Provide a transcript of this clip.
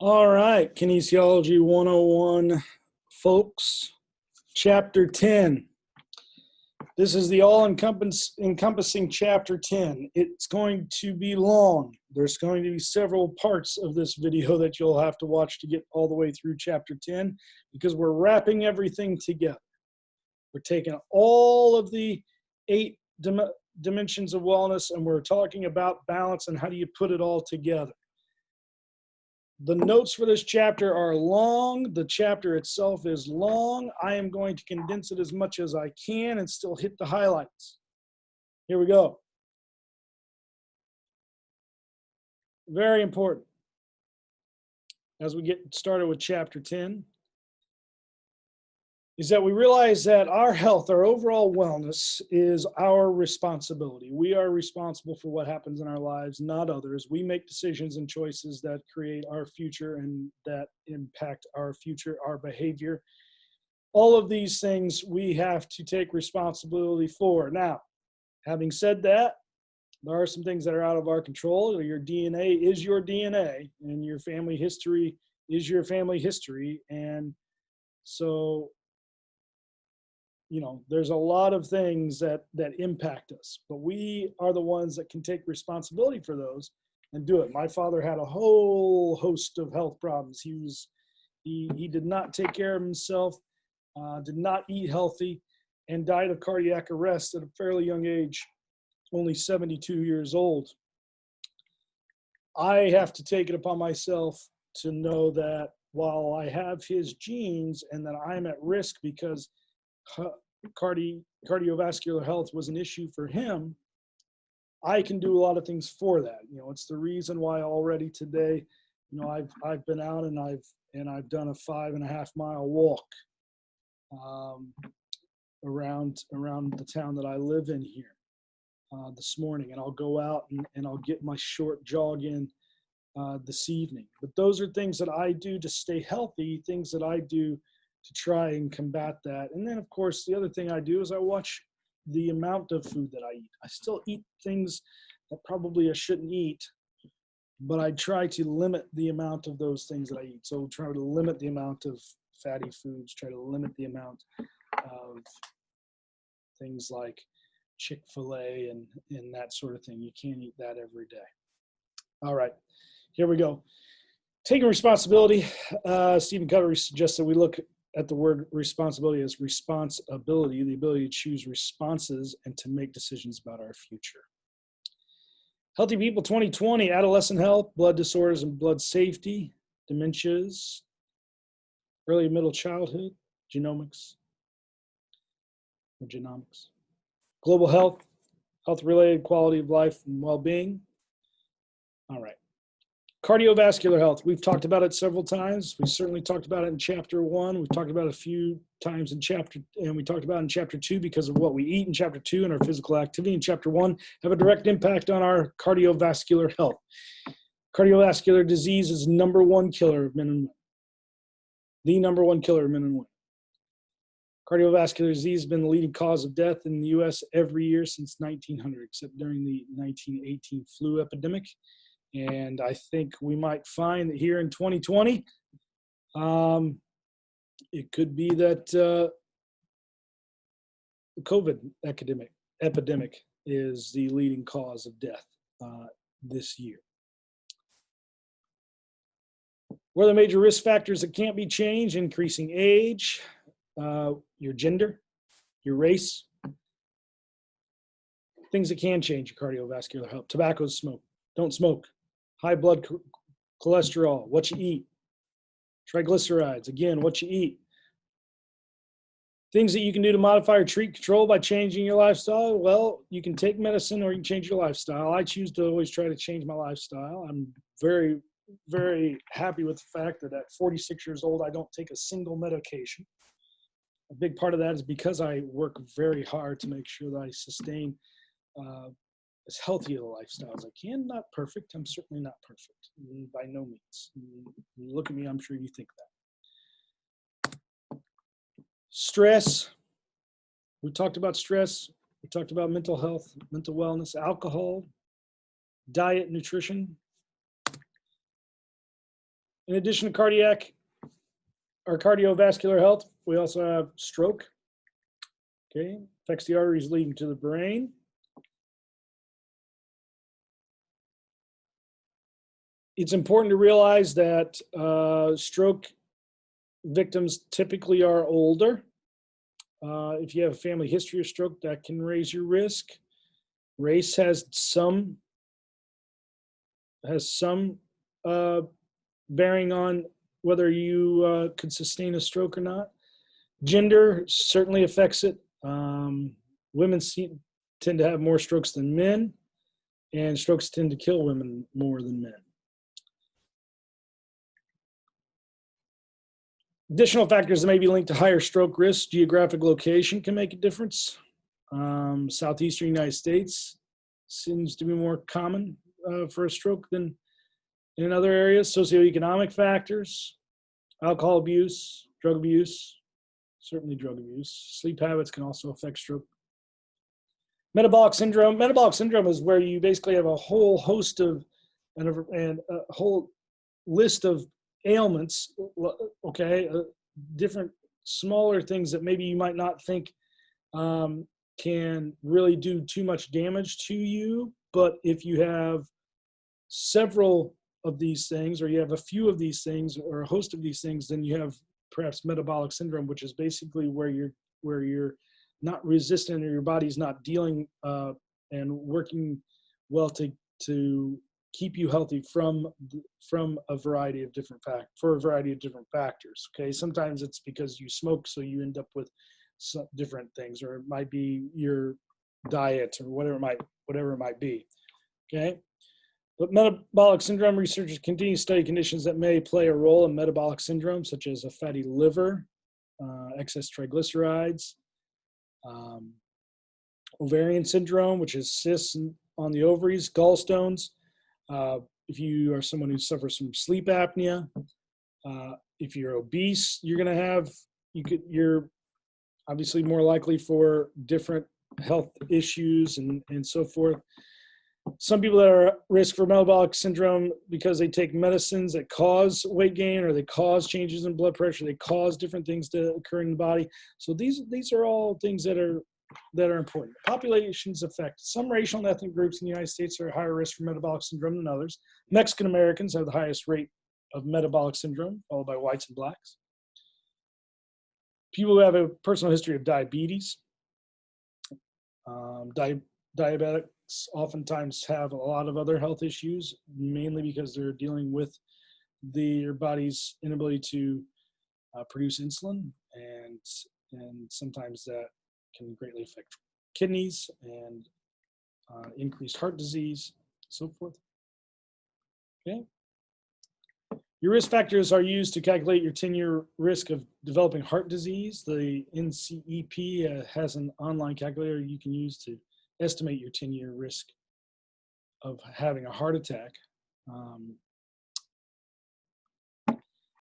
All right, Kinesiology 101, folks. Chapter 10. This is the all-encompassing Chapter 10. It's going to be long. There's going to be several parts of this video that you'll have to watch to get all the way through Chapter 10 because we're wrapping everything together. We're taking all of the 8 dimensions of wellness and we're talking about balance and how do you put it all together. The notes for this chapter are long. The chapter itself is long. I am going to condense it as much as I can and still hit the highlights. Here we go. Very important. As we get started with chapter 10, is that we realize that our health, our overall wellness is our responsibility. We are responsible for what happens in our lives, not others. We make decisions and choices that create our future and that impact our future, our behavior. All of these things we have to take responsibility for. Now, having said that, there are some things that are out of our control. Your DNA is your DNA, and your family history is your family history. And so, there's a lot of things that impact us, but we are the ones that can take responsibility for those and do it. My father had a whole host of health problems. He did not take care of himself, did not eat healthy, and died of cardiac arrest at a fairly young age, only 72 years old. I have to take it upon myself to know that while I have his genes and that I'm at risk because cardiovascular health was an issue for him, I can do a lot of things for that. It's the reason why already today, I've been out and I've done a 5.5-mile walk around the town that I live in here this morning, and I'll go out and I'll get my short jog in this evening. But those are things that I do to stay healthy, things that I do to try and combat that. And then, of course, the other thing I do is I watch the amount of food that I eat. I still eat things that probably I shouldn't eat, but I try to limit the amount of those things that I eat. So try to limit the amount of fatty foods, try to limit the amount of things like Chick-fil-A and that sort of thing. You can't eat that every day. All right, here we go. Taking responsibility. Stephen Covey suggests that we look at the word responsibility as responsibility, the ability to choose responses and to make decisions about our future. Healthy People 2020, adolescent health, blood disorders and blood safety, dementias, early and middle childhood, genomics, global health, health-related quality of life and well-being. All right. Cardiovascular health, we've talked about it several times. We certainly talked about it in chapter 1. We've talked about it a few times and we talked about it in chapter 2 because of what we eat in chapter 2 and our physical activity in chapter 1 have a direct impact on our cardiovascular health. Cardiovascular disease is the number one killer of men and women. The number one killer of men and women. Cardiovascular disease has been the leading cause of death in the U.S. every year since 1900, except during the 1918 flu epidemic. And I think we might find that here in 2020, it could be that the COVID epidemic is the leading cause of death this year. What are the major risk factors that can't be changed? Increasing age, your gender, your race. Things that can change your cardiovascular health. Tobacco, smoke. Don't smoke. High blood cholesterol, what you eat. Triglycerides, again, what you eat. Things that you can do to modify or treat control by changing your lifestyle. Well, you can take medicine or you can change your lifestyle. I choose to always try to change my lifestyle. I'm very, very happy with the fact that at 46 years old, I don't take a single medication. A big part of that is because I work very hard to make sure that I sustain as healthy a lifestyle as I can. Not perfect. I'm certainly not perfect. By no means. You look at me, I'm sure you think that. Stress. We talked about stress. We talked about mental health, mental wellness, alcohol, diet, nutrition. In addition to cardiac or cardiovascular health, we also have stroke. Okay, affects the arteries leading to the brain. It's important to realize that stroke victims typically are older. If you have a family history of stroke, that can raise your risk. Race has some bearing on whether you could sustain a stroke or not. Gender certainly affects it. Women tend to have more strokes than men, and strokes tend to kill women more than men. Additional factors that may be linked to higher stroke risk: geographic location can make a difference. Southeastern United States seems to be more common for a stroke than in other areas. Socioeconomic factors, alcohol abuse, drug abuse, certainly drug abuse. Sleep habits can also affect stroke. Metabolic syndrome. Metabolic syndrome is where you basically have a whole host of and a whole list of ailments, okay, different smaller things that maybe you might not think can really do too much damage to you. But if you have several of these things, or you have a few of these things, or a host of these things, then you have perhaps metabolic syndrome, which is basically where you're not resistant, or your body's not dealing and working well to keep you healthy from a variety of different factors. Okay, sometimes it's because you smoke, so you end up with some different things, or it might be your diet, or whatever it might be. Okay, but metabolic syndrome researchers continue to study conditions that may play a role in metabolic syndrome, such as a fatty liver, excess triglycerides, ovarian syndrome, which is cysts on the ovaries, gallstones. If you are someone who suffers from sleep apnea, if you're obese, you're obviously more likely for different health issues and so forth. Some people that are at risk for metabolic syndrome because they take medicines that cause weight gain, or they cause changes in blood pressure, they cause different things to occur in the body. So these are all things that are important. Populations affect. Some racial and ethnic groups in the United States are at higher risk for metabolic syndrome than others. Mexican Americans have the highest rate of metabolic syndrome, followed by whites and blacks. People who have a personal history of diabetes. Diabetics oftentimes have a lot of other health issues, mainly because they're dealing with their body's inability to produce insulin, and sometimes that can greatly affect kidneys and increased heart disease, so forth. Okay. Your risk factors are used to calculate your 10-year risk of developing heart disease. The NCEP has an online calculator you can use to estimate your 10-year risk of having a heart attack.